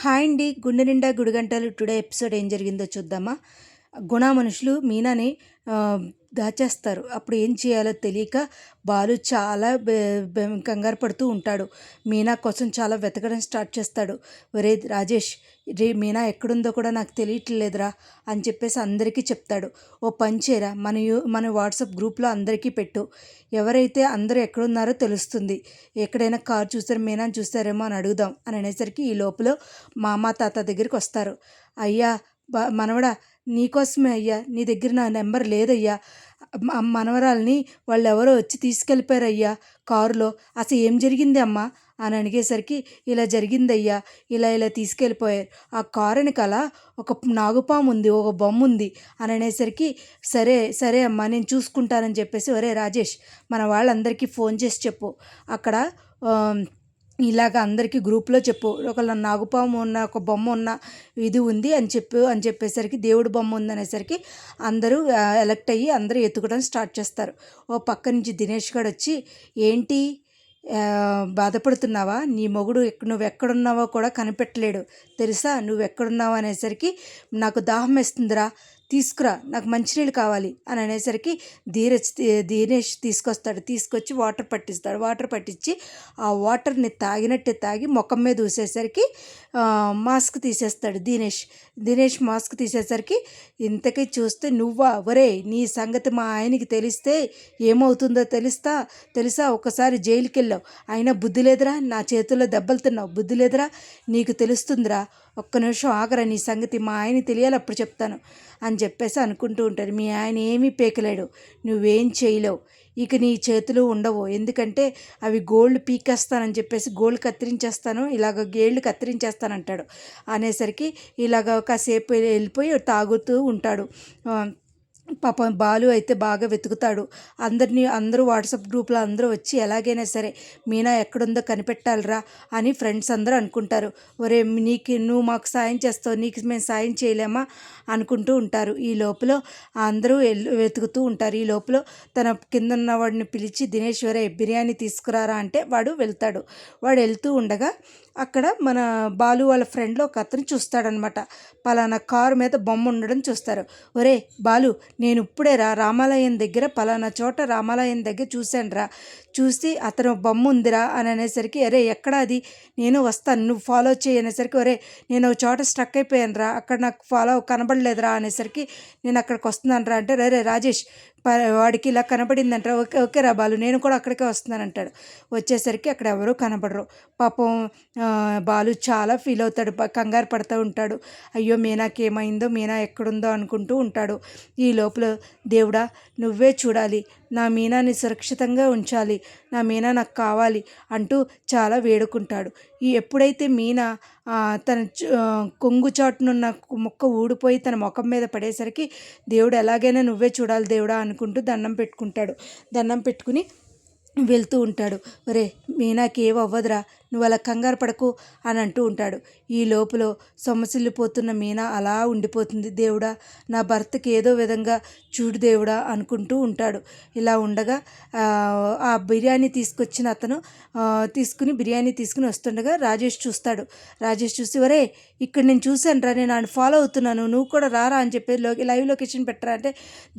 Hi అండి. గుండె నిండా గుడిగంటలు టుడే ఎపిసోడ్ ఏం జరిగిందో చూద్దామా? గుణ మనుషులు మీనాని దాచేస్తారు. అప్పుడు ఏం చేయాలో తెలియక బాలు చాలా కంగారు పడుతూ ఉంటాడు. మీనా కోసం చాలా వెతకడం స్టార్ట్ చేస్తాడు. ఒరే రాజేష్, మీనా ఎక్కడుందో కూడా నాకు తెలియట్లేదురా అని చెప్పేసి అందరికీ చెప్తాడు. ఓ పని చేయరా, మన వాట్సాప్ గ్రూప్లో అందరికీ పెట్టు. ఎవరైతే అందరూ ఎక్కడున్నారో తెలుస్తుంది. ఎక్కడైనా కారు చూసారు, మీనాని చూసారేమో అని అడుగుదాం అని అనేసరికి ఈ లోపల మా అమ్మ తాత దగ్గరికి వస్తారు. అయ్యా మనవడా, నీకోసమే అయ్యా, నీ దగ్గర నా నెంబర్ లేదయ్యా, మనవరాల్ని వాళ్ళు ఎవరో వచ్చి తీసుకెళ్ళిపోయారయ్యా కారులో, అసలు ఏం జరిగింది అమ్మా అని అడిగేసరికి ఇలా జరిగిందయ్యా, ఇలా ఇలా తీసుకెళ్ళిపోయారు, ఆ కారు వెనకాల ఒక నాగుపాము ఉంది, ఒక బొమ్మ ఉంది అని అనేసరికి సరే సరే అమ్మా నేను చూసుకుంటానని చెప్పేసి, ఒరే రాజేష్ మన వాళ్ళందరికీ ఫోన్ చేసి చెప్పు, అక్కడ ఇలాగ అందరికీ గ్రూప్లో చెప్పు, ఒకళ్ళ నాగుపాము ఉన్న ఒక బొమ్మ ఉన్న ఇది ఉంది అని చెప్పేసరికి, దేవుడు బొమ్మ ఉందనేసరికి అందరూ ఎలక్ట్ అయ్యి అందరూ ఎత్తుకోవడం స్టార్ట్ చేస్తారు. ఓ పక్క నుంచి దినేష్ గారు వచ్చి, ఏంటి బాధపడుతున్నావా, నీ మొగుడు నువ్వు ఎక్కడున్నావో కూడా కనిపెట్టలేడు తెలుసా, నువ్వు ఎక్కడున్నావు అనేసరికి, నాకు దాహం వేస్తుందిరా తీసుకురా, నాకు మంచినీళ్ళు కావాలి అని అనేసరికి దినేష్ తీసుకొచ్చి వాటర్ పట్టిస్తాడు. వాటర్ పట్టించి ఆ వాటర్ని తాగినట్టే తాగి ముఖం మీద ఊసేసరికి మాస్క్ తీసేస్తాడు దినేష్ మాస్క్ తీసేసరికి, ఇంతకీ చూస్తే నువ్వా, ఒరే నీ సంగతి మా ఆయనకి తెలిస్తే ఏమవుతుందో తెలుసా, ఒకసారి జైలుకి వెళ్ళావు అయినా బుద్ధి లేదురా, నా చేతుల్లో దెబ్బలు తిన్నావు బుద్ధి లేదురా, నీకు తెలుస్తుందిరా, ఒక్క నిమిషం ఆగరా, నీ సంగతి మా ఆయనకి తెలియాలి అప్పుడు చెప్తాను అని చెప్పేసి అనుకుంటూ ఉంటారు. మీ ఆయన ఏమీ పీకలేడు, నువ్వేం చేయలేవు, ఇక నీ చేతులు ఉండవు, ఎందుకంటే అవి గోల్డ్ పీకేస్తానని చెప్పేసి గోల్డ్ కత్తిరించేస్తాను, ఇలాగ గేళ్ళు కత్తిరించేస్తానంటాడు. అనేసరికి ఇలాగ కాసేపు వెళ్ళిపోయి తాగుతూ ఉంటాడు. పాపం బాలు అయితే బాగా వెతుకుతాడు. అందరూ వాట్సాప్ గ్రూప్లో అందరూ వచ్చి ఎలాగైనా సరే మీనా ఎక్కడుందో కనిపెట్టాలిరా అని ఫ్రెండ్స్ అందరూ అనుకుంటారు. ఒరే నువ్వు మాకు సాయం చేస్తావు, నీకు మేము సాయం చేయలేమా అనుకుంటూ ఉంటారు. ఈ లోపల అందరూ వెతుకుతూ ఉంటారు. ఈ లోపల తన కింద ఉన్న వాడిని పిలిచి, దినేష్ ఒరే బిర్యానీ తీసుకురారా అంటే వాడు వెళ్తాడు. వాడు వెళ్తూ ఉండగా అక్కడ మన బాలు వాళ్ళ ఫ్రెండ్లో ఒక అతను చూస్తాడనమాట. పలానా కారు మీద బొమ్మ ఉండడం చూస్తారు. ఒరే బాలు, నేను ఇప్పుడే రామాలయం దగ్గర పలానా చోట రామాలయం దగ్గర చూశాను, చూసి అతను బొమ్మ ఉందిరా అని అనేసరికి, అరే ఎక్కడ అది, నేను వస్తాను నువ్వు ఫాలో చేయనేసరికి, ఒరే నేను ఒక చోట స్ట్రక్ అయిపోయాను అక్కడ నాకు ఫాలో కనబడలేదురా అనేసరికి, నేను అక్కడికి వస్తున్నాను అంటే, రే రాజేష్ వాడికి ఇలా కనబడిందంట, ఓకే రా బాలు నేను కూడా అక్కడికే వస్తున్నానంటాడు. వచ్చేసరికి అక్కడ ఎవరూ కనబడరు. పాపం బాలు చాలా ఫీల్ అవుతాడు, కంగారు పడుతూ ఉంటాడు. అయ్యో మీనాకి ఏమైందో, మీనా ఎక్కడుందో అనుకుంటూ ఉంటాడు. ఈ లోపల దేవుడా నువ్వే చూడాలి, నా మీనాని సురక్షితంగా ఉంచాలి, నా మీనా నాకు కావాలి అంటూ చాలా వేడుకుంటాడు. ఎప్పుడైతే మీనా తన కొంగు చాటునున్న ముక్క ఊడిపోయి తన ముఖం మీద పడేసరికి, దేవుడు ఎలాగైనా నువ్వే చూడాలి దేవుడా అనుకుంటూ దండం పెట్టుకుని వెళ్తూ ఉంటాడు. ఒరే మీనాకి ఏమవ్వదురా, నువ్వు అలా కంగారు పడకు అని అంటూ ఉంటాడు. ఈ లోపల సొమ్మసిల్లిపోతున్న మీనా అలా ఉండిపోతుంది. దేవుడా నా భర్తకి ఏదో విధంగా చూడు దేవుడా అనుకుంటూ ఉంటాడు. ఇలా ఉండగా ఆ బిర్యానీ తీసుకొచ్చిన అతను బిర్యానీ తీసుకుని వస్తుండగా రాజేష్ చూసి, ఒరే ఇక్కడ నేను చూశాను రా, నేను ఆయన ఫాలో అవుతున్నాను, నువ్వు కూడా రారా అని చెప్పి లైవ్ లొకేషన్ పెట్టరా అంటే,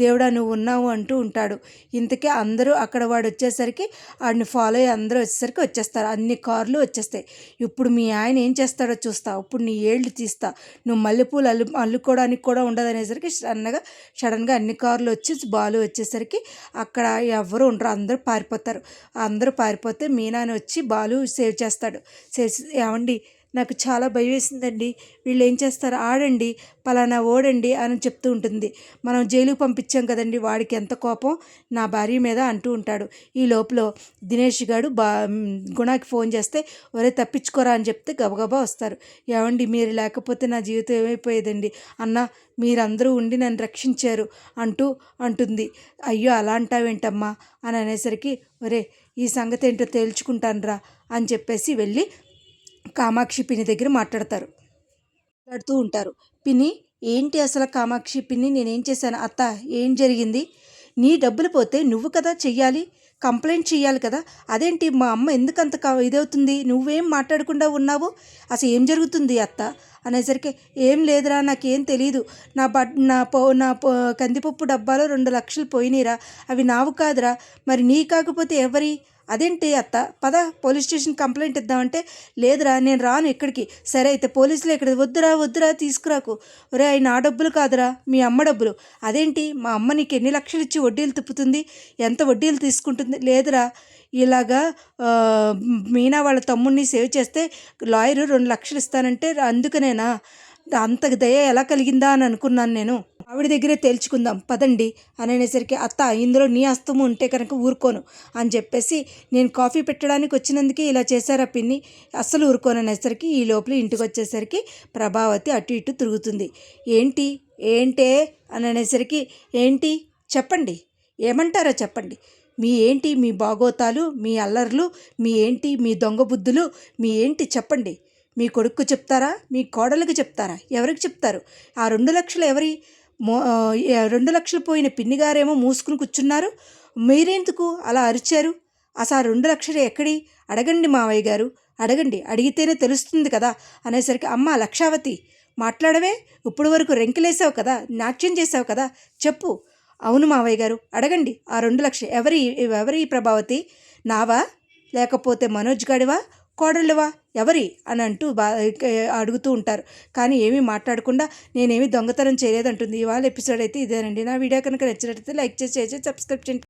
దేవుడా నువ్వు ఉన్నావు అంటూ ఉంటాడు. ఇంతకీ అందరూ అక్కడ వాడు వచ్చేసరికి వాడిని ఫాలో అయ్యి అందరూ వచ్చేస్తారు. అన్ని కార్లు వచ్చేస్తాయి. ఇప్పుడు మీ ఆయన ఏం చేస్తాడో చూస్తా, ఇప్పుడు నీ ఏళ్ళు తీస్తా, నువ్వు మల్లెపూలు అల్లుకోవడానికి కూడా ఉండదు అనేసరికి సడన్గా అన్ని కార్లు వచ్చి బాలు వచ్చేసరికి అక్కడ ఎవరు ఉండరు, అందరూ పారిపోతే మీనాని వచ్చి బాలు సేవ్ చేస్తాడు. ఏమండి నాకు చాలా భయం వేసిందండి, వీళ్ళు ఏం చేస్తారు, ఆడండి పలానా ఓడండి అని చెప్తూ ఉంటుంది. మనం జైలుకి పంపించాం కదండి, వాడికి ఎంత కోపం నా భార్య మీద అంటూ ఉంటాడు. ఈ లోపల దినేష్ గారు గుణాకి ఫోన్ చేస్తే, ఒరే తప్పించుకోరా అని చెప్తే గబగబా వస్తారు. ఏమండి మీరు లేకపోతే నా జీవితం ఏమైపోయేదండి అన్న, మీరందరూ ఉండి నన్ను రక్షించారు అంటుంది. అయ్యో అలా అంటావేంటమ్మా అని అనేసరికి, ఒరే ఈ సంగతి ఏంటో తేల్చుకుంటానురా అని చెప్పేసి వెళ్ళి కామాక్షి పిన్ని దగ్గర మాట్లాడుతూ ఉంటారు. పిన్ని ఏంటి అసలు, కామాక్షి పిన్ని నేనేం చేశాను, అత్త ఏం జరిగింది, నీ డబ్బులు పోతే నువ్వు కదా చెయ్యాలి, కంప్లైంట్ చేయాలి కదా. అదేంటి మా అమ్మ ఎందుకంత ఇదవుతుంది, నువ్వేం మాట్లాడకుండా ఉన్నావు, అసలు ఏం జరుగుతుంది అత్త అనేసరికి, ఏం లేదురా నాకేం తెలీదు, నా కందిపప్పు డబ్బాలో 2 లక్షలు పోయినాయిరా, అవి నావు కాదురా, మరి నీ కాకపోతే ఎవరి, అదేంటి అత్త పద పోలీస్ స్టేషన్ కంప్లైంట్ ఇద్దామంటే, లేదురా నేను రాను ఎక్కడికి, సరే అయితే పోలీసులు ఇక్కడ, వద్దురా తీసుకురాకు, ఒరే అవి నా డబ్బులు కాదురా మీ అమ్మ డబ్బులు, అదేంటి మా అమ్మ నీకు ఎన్ని లక్షలు ఇచ్చి వడ్డీలు తిప్పుతుంది, ఎంత వడ్డీలు తీసుకుంటుంది, లేదురా ఇలాగా మీనా వాళ్ళ తమ్ముడిని సేవ్ చేస్తే లాయరు 2 లక్షలు ఇస్తానంటే అందుకనేనా, అంత దయ ఎలా కలిగిందా అని అనుకున్నాను నేను, ఆవిడ దగ్గరే తేల్చుకుందాం పదండి అని అనేసరికి, అత్త ఇందులో నీ హస్తము ఉంటే కనుక ఊరుకోను అని చెప్పేసి, నేను కాఫీ పెట్టడానికి వచ్చినందుకే ఇలా చేశారా పిన్ని, అస్సలు ఊరుకోను అనేసరికి, ఈ లోపల ఇంటికి వచ్చేసరికి ప్రభావతి అటు ఇటు తిరుగుతుంది. ఏంటే అని అనేసరికి, ఏంటి చెప్పండి, ఏమంటారో చెప్పండి, మీ బాగోతాలు, మీ అల్లర్లు, మీ దొంగ బుద్ధులు, చెప్పండి, మీ కొడుకు చెప్తారా, మీ కోడలికి చెప్తారా, ఎవరికి చెప్తారు, ఆ 2 లక్షలు ఎవరి, 2 లక్షలు పోయిన పిన్నిగారేమో మూసుకుని కూర్చున్నారు, మీరెందుకు అలా అరిచారు, అసలు ఆ 2 లక్షలు ఎక్కడి, అడగండి మావయ్య గారు, అడిగితేనే తెలుస్తుంది కదా అనేసరికి, అమ్మ లక్షావతి మాట్లాడవే, ఇప్పుడు వరకు రెంకిలేసావు కదా, నాట్యం చేసావు కదా, చెప్పు, అవును మావయ్య గారు అడగండి, ఆ 2 లక్షలు ఎవరి ప్రభావతి, నావా లేకపోతే మనోజ్ గడివా, కోడళ్ళవా, ఎవరి అని అంటూ అడుగుతూ ఉంటారు. కానీ ఏమీ మాట్లాడకుండా, నేనేమి దొంగతనం చేయలేదంటుంది. ఇవాళ ఎపిసోడ్ అయితే ఇదేనండి. నా వీడియో కనుక నచ్చినట్లయితే లైక్ చేసి, షేర్ చేసి, సబ్స్క్రైబ్ చేయండి.